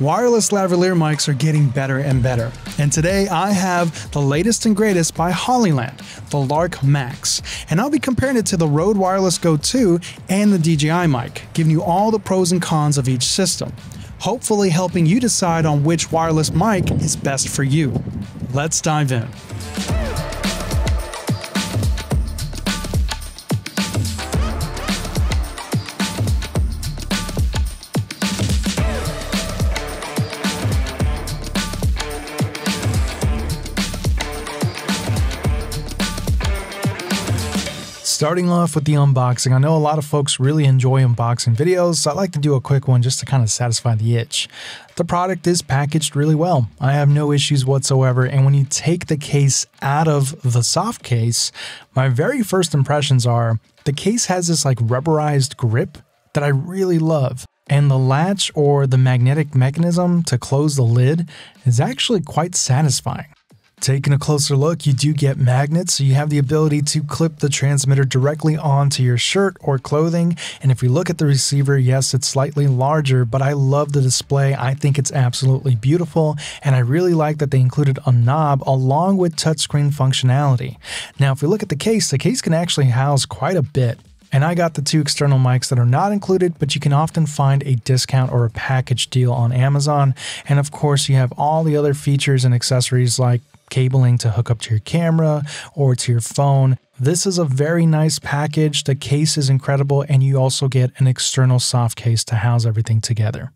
Wireless lavalier mics are getting better and better, and today I have the latest and greatest by Hollyland, the Lark Max, and I'll be comparing it to the Rode Wireless Go 2 and the DJI Mic, giving you all the pros and cons of each system, hopefully helping you decide on which wireless mic is best for you. Let's dive in. Starting off with the unboxing, I know a lot of folks really enjoy unboxing videos, so I like to do a quick one just to kind of satisfy the itch. The product is packaged really well. I have no issues whatsoever, and when you take the case out of the soft case, my very first impressions are the case has this like rubberized grip that I really love. And the latch or the magnetic mechanism to close the lid is actually quite satisfying. Taking a closer look, you do get magnets, so you have the ability to clip the transmitter directly onto your shirt or clothing. And if we look at the receiver, yes, it's slightly larger, but I love the display. I think it's absolutely beautiful, and I really like that they included a knob along with touchscreen functionality. Now, if we look at the case can actually house quite a bit. And I got the two external mics that are not included, but you can often find a discount or a package deal on Amazon. And of course, you have all the other features and accessories like cabling to hook up to your camera or to your phone. This is a very nice package. The case is incredible, and you also get an external soft case to house everything together.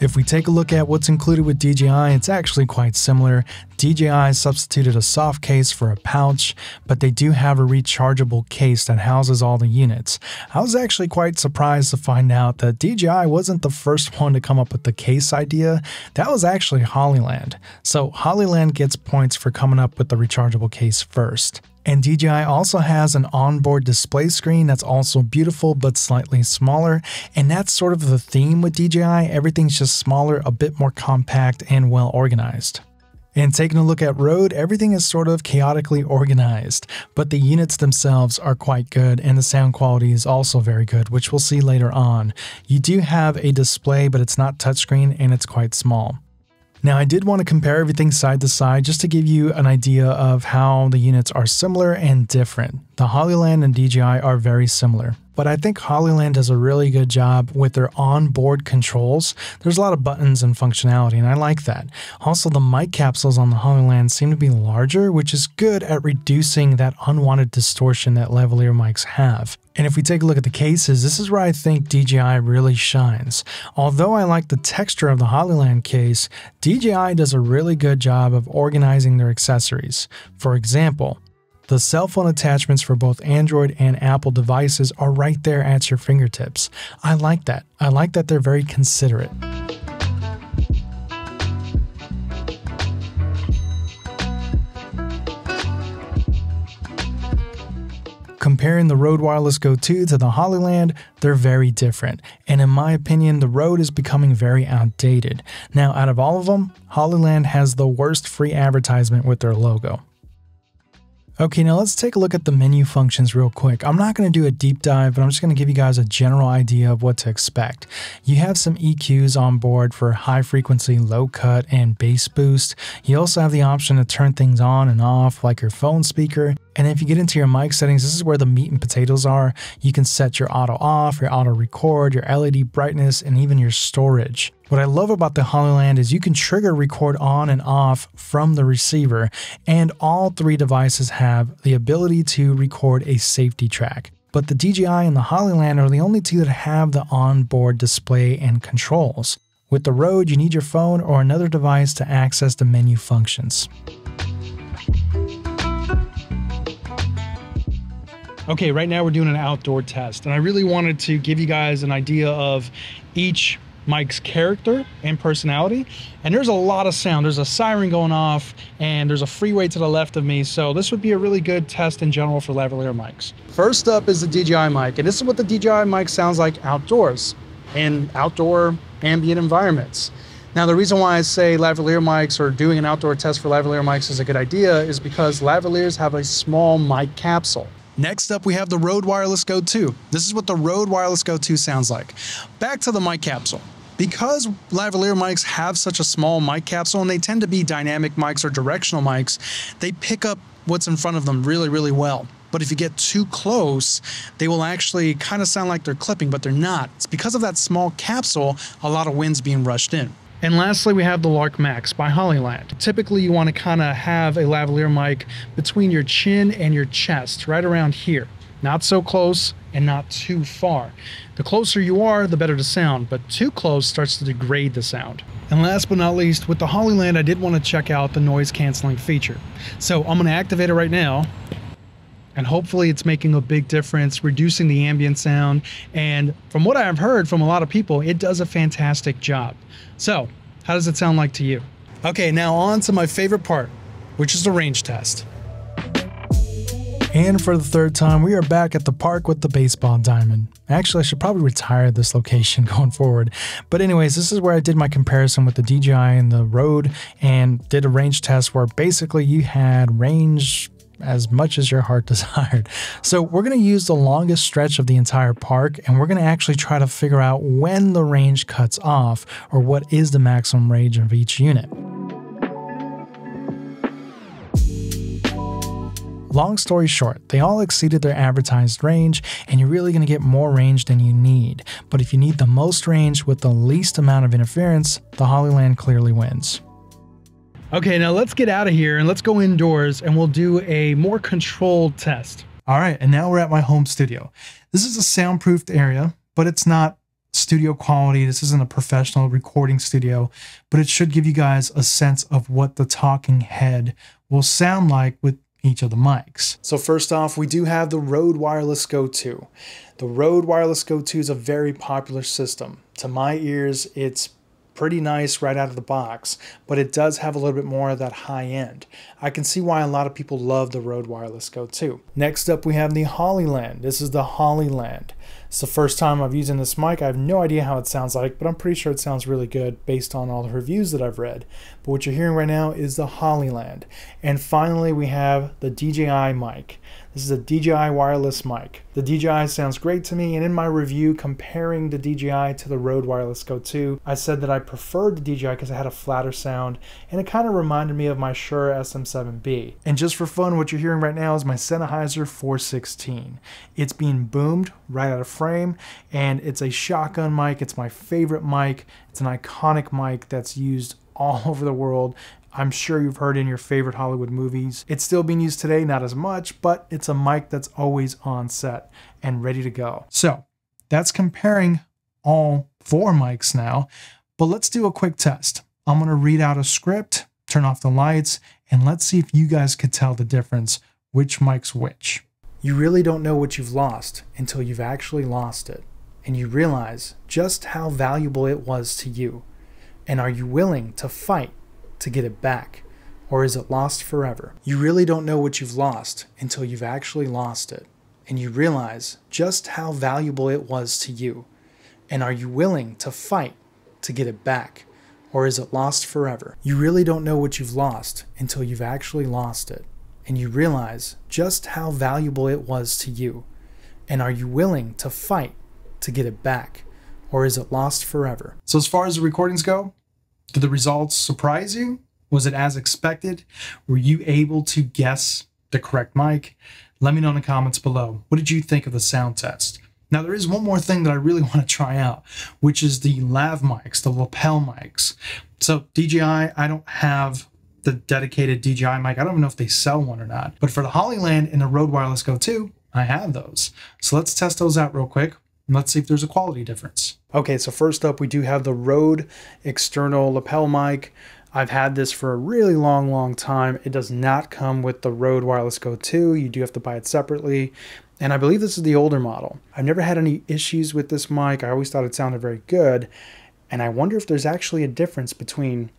If we take a look at what's included with DJI, it's actually quite similar. DJI substituted a soft case for a pouch, but they do have a rechargeable case that houses all the units. I was actually quite surprised to find out that DJI wasn't the first one to come up with the case idea. That was actually Hollyland. So Hollyland gets points for coming up with the rechargeable case first. And DJI also has an onboard display screen that's also beautiful but slightly smaller, and that's sort of the theme with DJI. Everything's just smaller, a bit more compact, and well organized. And taking a look at Rode, everything is sort of chaotically organized, but the units themselves are quite good, and the sound quality is also very good, which we'll see later on. You do have a display, but it's not touchscreen, and it's quite small. Now, I did want to compare everything side to side just to give you an idea of how the units are similar and different. The Hollyland and DJI are very similar, but I think Hollyland does a really good job with their onboard controls. There's a lot of buttons and functionality, and I like that. Also, the mic capsules on the Hollyland seem to be larger, which is good at reducing that unwanted distortion that lavalier mics have. And if we take a look at the cases, this is where I think DJI really shines. Although I like the texture of the Hollyland case, DJI does a really good job of organizing their accessories. For example, the cell phone attachments for both Android and Apple devices are right there at your fingertips. I like that. I like that they're very considerate. Comparing the Rode Wireless Go 2 to the Hollyland, they're very different, and in my opinion, the Rode is becoming very outdated. Now, out of all of them, Hollyland has the worst free advertisement with their logo. Okay, now let's take a look at the menu functions real quick. I'm not going to do a deep dive, but I'm just going to give you guys a general idea of what to expect. You have some EQs on board for high frequency, low cut, and bass boost. You also have the option to turn things on and off like your phone speaker. And if you get into your mic settings, this is where the meat and potatoes are. You can set your auto off, your auto record, your LED brightness, and even your storage. What I love about the Hollyland is you can trigger record on and off from the receiver, and all three devices have the ability to record a safety track. But the DJI and the Hollyland are the only two that have the onboard display and controls. With the Rode, you need your phone or another device to access the menu functions. Okay, right now we're doing an outdoor test, and I really wanted to give you guys an idea of each mic's character and personality. And there's a lot of sound. There's a siren going off, and there's a freeway to the left of me, so this would be a really good test in general for lavalier mics. First up is the DJI mic, and this is what the DJI mic sounds like outdoors, in outdoor ambient environments. Now, the reason why I say lavalier mics or doing an outdoor test for lavalier mics is a good idea is because lavaliers have a small mic capsule. Next up, we have the Rode Wireless Go 2. This is what the Rode Wireless Go 2 sounds like. Back to the mic capsule. Because lavalier mics have such a small mic capsule and they tend to be dynamic mics or directional mics, they pick up what's in front of them really, really well. But if you get too close, they will actually kind of sound like they're clipping, but they're not. It's because of that small capsule, a lot of wind's being rushed in. And lastly, we have the Lark Max by Hollyland. Typically, you want to kind of have a lavalier mic between your chin and your chest, right around here. Not so close and not too far. The closer you are, the better the sound, but too close starts to degrade the sound. And last but not least, with the Hollyland, I did want to check out the noise canceling feature. So I'm going to activate it right now, and hopefully it's making a big difference, reducing the ambient sound. And from what I've heard from a lot of people, it does a fantastic job. So how does it sound like to you? Okay, now on to my favorite part, which is the range test. And for the third time, we are back at the park with the baseball diamond. Actually, I should probably retire this location going forward. But anyways, this is where I did my comparison with the DJI and the Rode and did a range test where basically you had range as much as your heart desired. So we're going to use the longest stretch of the entire park, and we're going to actually try to figure out when the range cuts off or what is the maximum range of each unit. Long story short, they all exceeded their advertised range, and you're really going to get more range than you need. But if you need the most range with the least amount of interference, the Hollyland clearly wins. Okay, now let's get out of here and let's go indoors and we'll do a more controlled test. All right, and now we're at my home studio. This is a soundproofed area, but it's not studio quality. This isn't a professional recording studio, but it should give you guys a sense of what the talking head will sound like with each of the mics. So first off, we do have the Rode Wireless Go 2. The Rode Wireless Go 2 is a very popular system. To my ears, it's pretty nice right out of the box, but it does have a little bit more of that high end. I can see why a lot of people love the Rode Wireless Go 2. Next up, we have the Hollyland. This is the Hollyland. It's the first time I've used this mic. I have no idea how it sounds like, but I'm pretty sure it sounds really good based on all the reviews that I've read. But what you're hearing right now is the Hollyland. And finally, we have the DJI Mic. This is a DJI wireless mic. The DJI sounds great to me, and in my review comparing the DJI to the Rode Wireless Go 2, I said that I preferred the DJI because it had a flatter sound, and it kind of reminded me of my Shure SM7B. And just for fun, what you're hearing right now is my Sennheiser 416. It's being boomed right out of frame, and it's a shotgun mic. It's my favorite mic. It's an iconic mic that's used all over the world. I'm sure you've heard it in your favorite Hollywood movies. It's still being used today, not as much, but it's a mic that's always on set and ready to go. So that's comparing all four mics now, but let's do a quick test. I'm gonna read out a script, turn off the lights, and let's see if you guys could tell the difference, which mic's which. You really don't know what you've lost until you've actually lost it, and you realize just how valuable it was to you. And are you willing to fight to get it back, or is it lost forever? You really don't know what you've lost until you've actually lost it, and you realize just how valuable it was to you. And are you willing to fight to get it back, or is it lost forever? You really don't know what you've lost until you've actually lost it, and you realize just how valuable it was to you. And are you willing to fight to get it back, or is it lost forever? So as far as the recordings go, did the results surprise you? Was it as expected? Were you able to guess the correct mic? Let me know in the comments below. What did you think of the sound test? Now there is one more thing that I really want to try out, which is the Lav mics, the lapel mics. So DJI, I don't have the dedicated DJI mic. I don't even know if they sell one or not. But for the Hollyland and the Rode Wireless Go 2, I have those. So let's test those out real quick. And let's see if there's a quality difference. Okay, so first up, we do have the Rode external lapel mic. I've had this for a really long time. It does not come with the Rode Wireless Go 2. You do have to buy it separately. And I believe this is the older model. I've never had any issues with this mic. I always thought it sounded very good. And I wonder if there's actually a difference between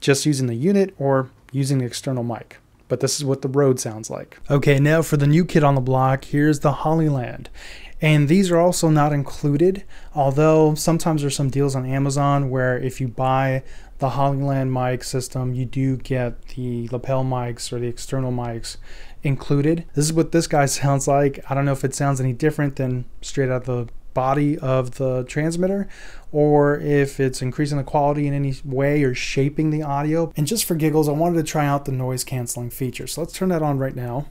just using the unit or using the external mic. But this is what the Rode sounds like. Okay, now for the new kid on the block, here's the Hollyland. And these are also not included, although sometimes there's some deals on Amazon where if you buy the Hollyland mic system, you do get the lapel mics or the external mics included. This is what this guy sounds like. I don't know if it sounds any different than straight out the body of the transmitter, or if it's increasing the quality in any way or shaping the audio. And just for giggles, I wanted to try out the noise canceling feature. So let's turn that on right now.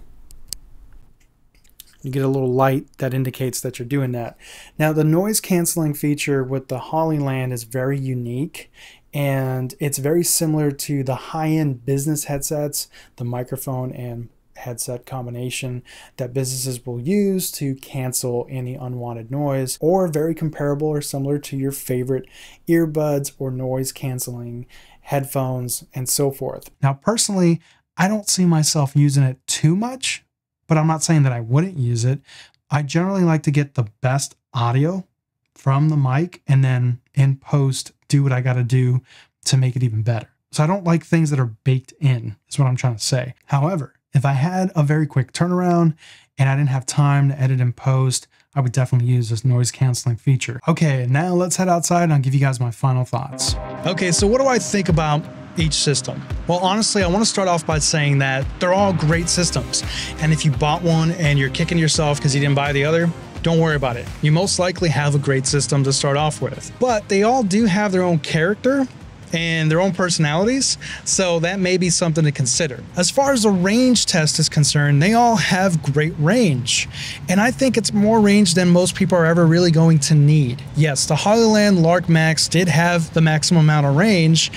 You get a little light that indicates that you're doing that. Now, the noise canceling feature with the Hollyland is very unique, and it's very similar to the high-end business headsets, the microphone and headset combination that businesses will use to cancel any unwanted noise, or very comparable or similar to your favorite earbuds or noise canceling headphones and so forth. Now, personally, I don't see myself using it too much, but I'm not saying that I wouldn't use it. I generally like to get the best audio from the mic and then in post do what I got to do to make it even better. So I don't like things that are baked in, is what I'm trying to say. However, if I had a very quick turnaround and I didn't have time to edit and post, I would definitely use this noise canceling feature. Okay, now let's head outside and I'll give you guys my final thoughts. Okay, so what do I think about each system? Well, honestly, I want to start off by saying that they're all great systems. And if you bought one and you're kicking yourself because you didn't buy the other, don't worry about it. You most likely have a great system to start off with. But they all do have their own character and their own personalities, so that may be something to consider. As far as the range test is concerned, they all have great range, and I think it's more range than most people are ever really going to need. Yes, the Hollyland Lark Max did have the maximum amount of range,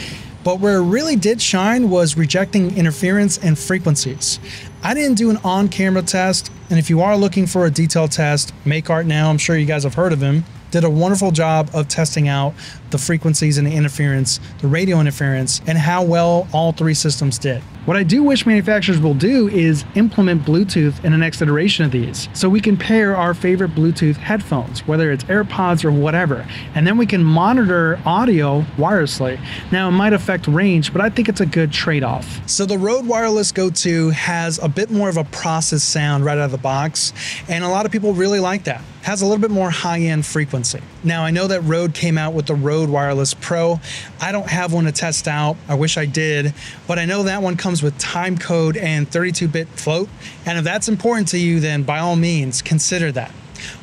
but where it really did shine was rejecting interference and frequencies. I didn't do an on-camera test, and if you are looking for a detailed test, Make Art Now, I'm sure you guys have heard of him, did a wonderful job of testing out the frequencies and the interference, the radio interference, and how well all three systems did. What I do wish manufacturers will do is implement Bluetooth in the next iteration of these, so we can pair our favorite Bluetooth headphones, whether it's AirPods or whatever, and then we can monitor audio wirelessly. Now, it might affect range, but I think it's a good trade-off. So the Rode Wireless Go 2 has a bit more of a processed sound right out of the box, and a lot of people really like that. It has a little bit more high-end frequency. Now, I know that Rode came out with the Rode Wireless Pro. I don't have one to test out. I wish I did, but I know that one comes with time code and 32-bit float, and if that's important to you, then by all means, consider that.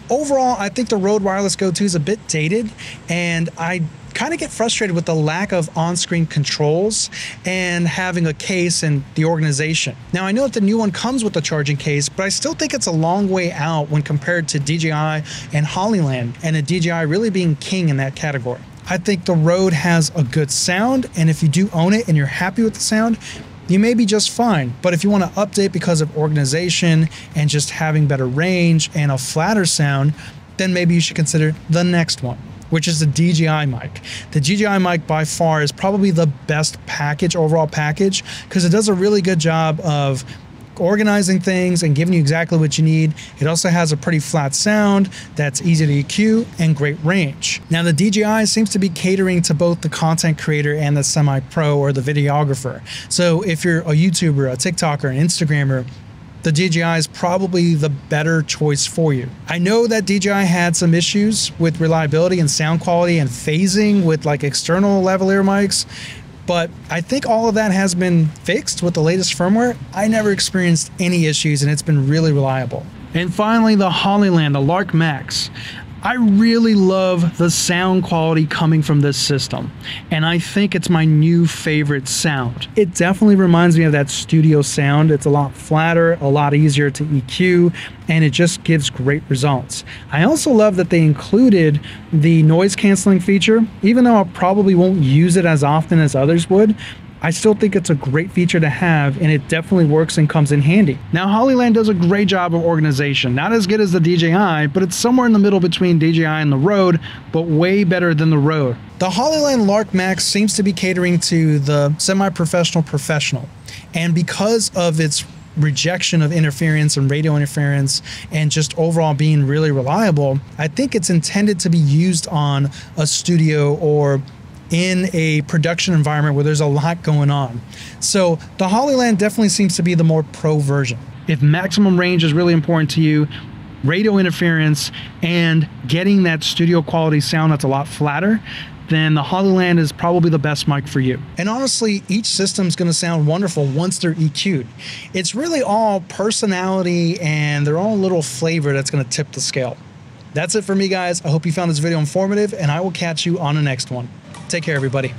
Overall, I think the Rode Wireless Go 2 is a bit dated, and I kind of get frustrated with the lack of on-screen controls and having a case and the organization. Now, I know that the new one comes with a charging case, but I still think it's a long way out when compared to DJI and Hollyland, and the DJI really being king in that category. I think the Rode has a good sound, and if you do own it and you're happy with the sound, you may be just fine. But if you want to update because of organization and just having better range and a flatter sound, then maybe you should consider the next one, which is the DJI Mic. The DJI Mic by far is probably the best package, overall package, because it does a really good job of organizing things and giving you exactly what you need. It also has a pretty flat sound that's easy to EQ and great range. Now, the DJI seems to be catering to both the content creator and the semi-pro or the videographer. So if you're a YouTuber, a TikToker, an Instagrammer, the DJI is probably the better choice for you. I know that DJI had some issues with reliability and sound quality and phasing with like external lavalier mics, but I think all of that has been fixed with the latest firmware. I never experienced any issues and it's been really reliable. And finally, the Hollyland, the Lark Max. I really love the sound quality coming from this system, and I think it's my new favorite sound. It definitely reminds me of that studio sound. It's a lot flatter, a lot easier to EQ, and it just gives great results. I also love that they included the noise canceling feature. Even though I probably won't use it as often as others would, I still think it's a great feature to have, and it definitely works and comes in handy. Now, Hollyland does a great job of organization. Not as good as the DJI, but it's somewhere in the middle between DJI and the Rode, but way better than the Rode. The Hollyland Lark Max seems to be catering to the semi-professional professional, and because of its rejection of interference and radio interference and just overall being really reliable, I think it's intended to be used on a studio or in a production environment where there's a lot going on. So the Hollyland definitely seems to be the more pro version. If maximum range is really important to you, radio interference and getting that studio quality sound that's a lot flatter, then the Hollyland is probably the best mic for you. And honestly, each system's going to sound wonderful once they're EQ'd. It's really all personality and their own little flavor that's going to tip the scale. That's it for me, guys. I hope you found this video informative, and I will catch you on the next one. Take care, everybody.